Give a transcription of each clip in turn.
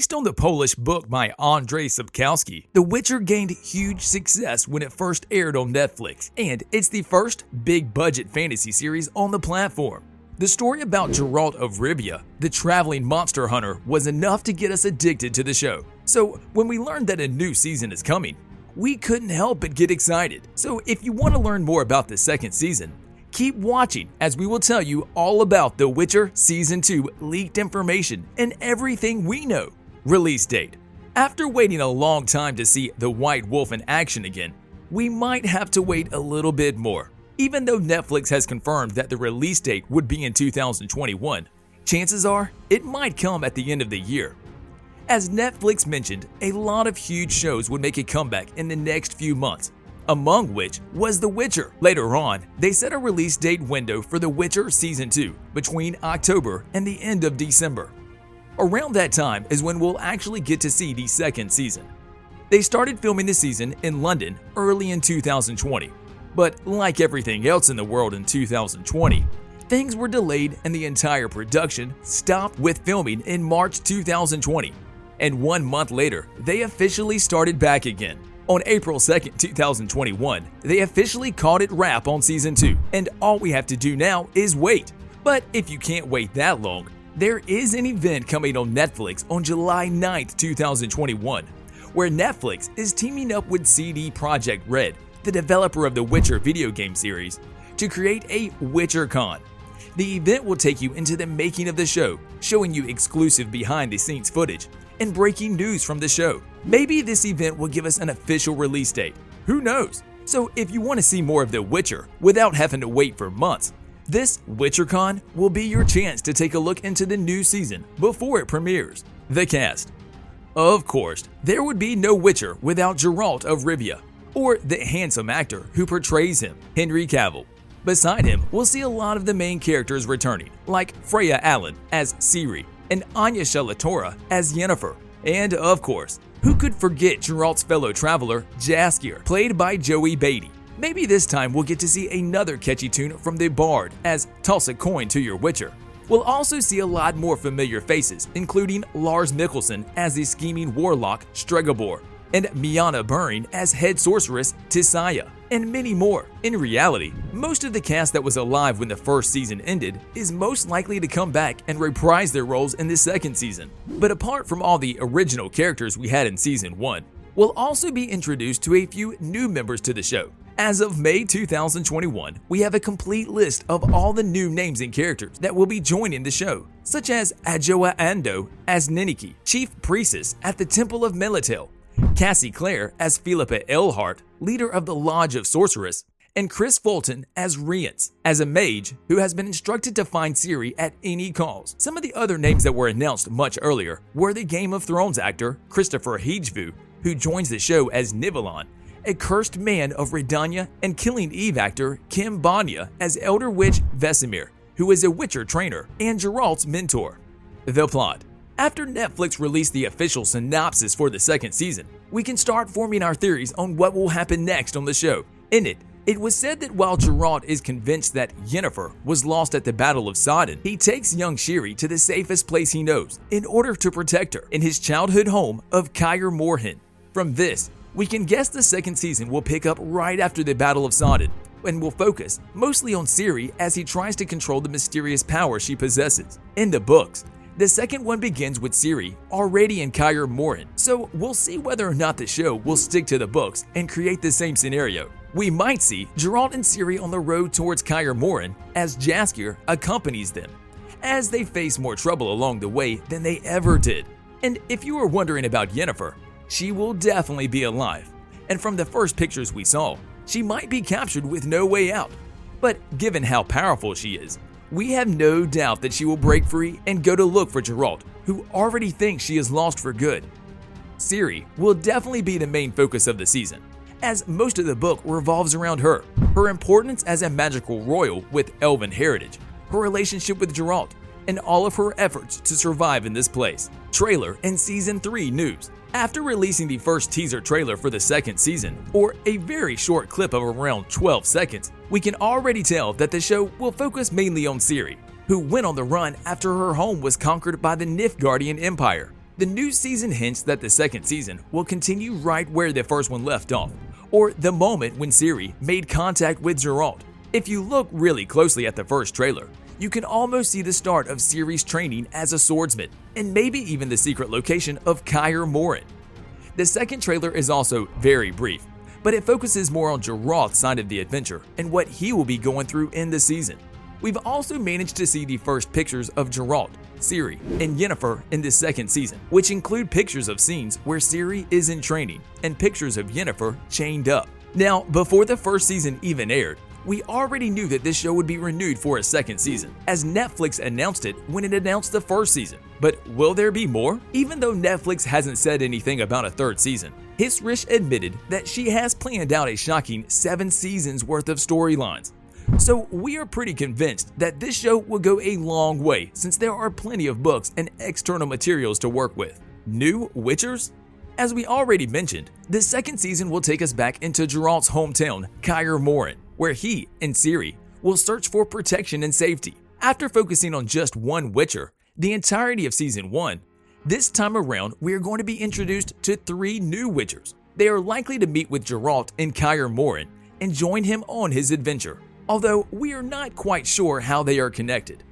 Based on the Polish book by Andrzej Sapkowski, The Witcher gained huge success when it first aired on Netflix, and it's the first big-budget fantasy series on the platform. The story about Geralt of Rivia, the traveling monster hunter, was enough to get us addicted to the show. So when we learned that a new season is coming, we couldn't help but get excited. So if you want to learn more about the second season, keep watching as we will tell you all about The Witcher Season 2 leaked information and everything we know. Release date. After waiting a long time to see the White Wolf in action again, we might have to wait a little bit more. Even though Netflix has confirmed that the release date would be in 2021, chances are it might come at the end of the year. As Netflix mentioned, a lot of huge shows would make a comeback in the next few months, among which was The Witcher. Later on, they set a release date window for The Witcher Season 2 between October and the end of December. Around that time is when we'll actually get to see the second season. They started filming the season in London early in 2020, but like everything else in the world in 2020, things were delayed and the entire production stopped with filming in March 2020. And 1 month later, they officially started back again. On April 2nd, 2021, they officially called it wrap on Season 2, and all we have to do now is wait. But if you can't wait that long, there is an event coming on Netflix on July 9th, 2021, where Netflix is teaming up with CD Projekt Red, the developer of the Witcher video game series, to create a WitcherCon. The event will take you into the making of the show, showing you exclusive behind-the-scenes footage and breaking news from the show. Maybe this event will give us an official release date. Who knows? So if you want to see more of The Witcher without having to wait for months, this WitcherCon will be your chance to take a look into the new season before it premieres. The cast. Of course, there would be no Witcher without Geralt of Rivia, or the handsome actor who portrays him, Henry Cavill. Beside him, we'll see a lot of the main characters returning, like Freya Allan as Ciri and Anya Chalotra as Yennefer. And of course, who could forget Geralt's fellow traveler, Jaskier, played by Joey Beatty. Maybe this time we'll get to see another catchy tune from the Bard as Toss a Coin to Your Witcher. We'll also see a lot more familiar faces, including Lars Mikkelsen as the scheming warlock Stregobor, and Miana Buring as head sorceress Tisaya, and many more. In reality, most of the cast that was alive when the first season ended is most likely to come back and reprise their roles in the second season. But apart from all the original characters we had in Season 1, we'll also be introduced to a few new members to the show. As of May 2021, we have a complete list of all the new names and characters that will be joining the show, such as Adjoa Ando as Niniki, Chief Priestess at the Temple of Melitel, Cassie Clare as Philippa Eilhart, leader of the Lodge of Sorceress, and Chris Fulton as Rience, as a mage who has been instructed to find Ciri at any cost. Some of the other names that were announced much earlier were the Game of Thrones actor Christopher Hedgevu, who joins the show as Nivellon, a cursed man of Redania, and Killing Eve actor Kim Banya as Elder Witch Vesemir, who is a Witcher trainer and Geralt's mentor. The plot. After Netflix released the official synopsis for the second season, we can start forming our theories on what will happen next on the show. In it was said that while Geralt is convinced that Yennefer was lost at the Battle of Sodden, he takes young Ciri to the safest place he knows in order to protect her in his childhood home of Kaer Morhen. From this, we can guess the second season will pick up right after the Battle of Sodden, and will focus mostly on Ciri as he tries to control the mysterious power she possesses. In the books, the second one begins with Ciri already in Kaer Morhen, so we'll see whether or not the show will stick to the books and create the same scenario. We might see Geralt and Ciri on the road towards Kaer Morhen as Jaskier accompanies them, as they face more trouble along the way than they ever did. And if you were wondering about Yennefer, she will definitely be alive, and from the first pictures we saw, she might be captured with no way out. But given how powerful she is, we have no doubt that she will break free and go to look for Geralt, who already thinks she is lost for good. Ciri will definitely be the main focus of the season, as most of the book revolves around her importance as a magical royal with elven heritage, her relationship with Geralt, and all of her efforts to survive in this place. Trailer and Season 3 news. After releasing the first teaser trailer for the second season, or a very short clip of around 12 seconds, we can already tell that the show will focus mainly on Ciri, who went on the run after her home was conquered by the Nilfgaardian Empire. The new season hints that the second season will continue right where the first one left off, or the moment when Ciri made contact with Geralt. If you look really closely at the first trailer, you can almost see the start of Ciri's training as a swordsman, and maybe even the secret location of Kaer Morhen. The second trailer is also very brief, but it focuses more on Geralt's side of the adventure and what he will be going through in the season. We've also managed to see the first pictures of Geralt, Ciri, and Yennefer in the second season, which include pictures of scenes where Ciri is in training and pictures of Yennefer chained up. Now, before the first season even aired, we already knew that this show would be renewed for a second season, as Netflix announced it when it announced the first season. But will there be more? Even though Netflix hasn't said anything about a third season, Hissrich admitted that she has planned out a shocking 7 seasons worth of storylines. So we are pretty convinced that this show will go a long way since there are plenty of books and external materials to work with. New Witchers? As we already mentioned, the second season will take us back into Geralt's hometown, Kaer Morhen, where he and Ciri will search for protection and safety. After focusing on just one Witcher the entirety of Season 1, this time around we are going to be introduced to 3 new Witchers. They are likely to meet with Geralt in Kaer Morhen and join him on his adventure, although we are not quite sure how they are connected.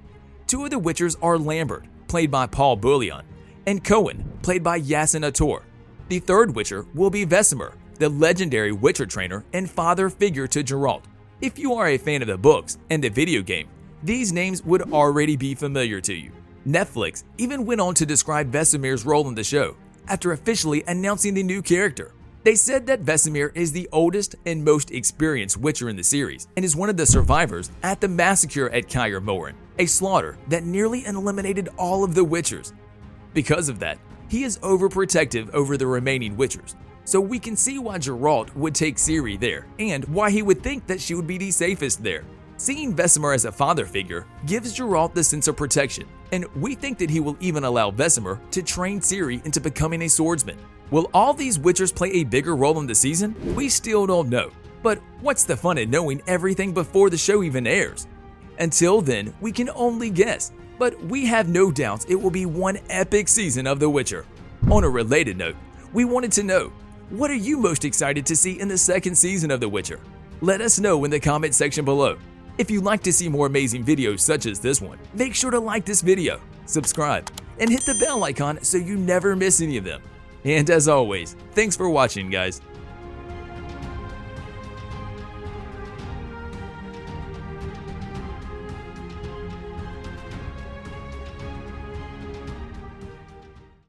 2 of the Witchers are Lambert, played by Paul Bouillon, and Cohen, played by Yasin Ator. The third Witcher will be Vesemir, the legendary Witcher trainer and father figure to Geralt. If you are a fan of the books and the video game, these names would already be familiar to you. Netflix even went on to describe Vesemir's role in the show after officially announcing the new character. They said that Vesemir is the oldest and most experienced Witcher in the series and is one of the survivors at the massacre at Kaer Morhen, a slaughter that nearly eliminated all of the Witchers. Because of that, he is overprotective over the remaining Witchers, so we can see why Geralt would take Ciri there and why he would think that she would be the safest there. Seeing Vesemir as a father figure gives Geralt the sense of protection, and we think that he will even allow Vesemir to train Ciri into becoming a swordsman. Will all these Witchers play a bigger role in the season? We still don't know, but what's the fun in knowing everything before the show even airs? Until then, we can only guess, but we have no doubts it will be one epic season of The Witcher. On a related note, we wanted to know, what are you most excited to see in the second season of The Witcher? Let us know in the comment section below. If you'd like to see more amazing videos such as this one, make sure to like this video, subscribe, and hit the bell icon so you never miss any of them. And as always, thanks for watching, guys.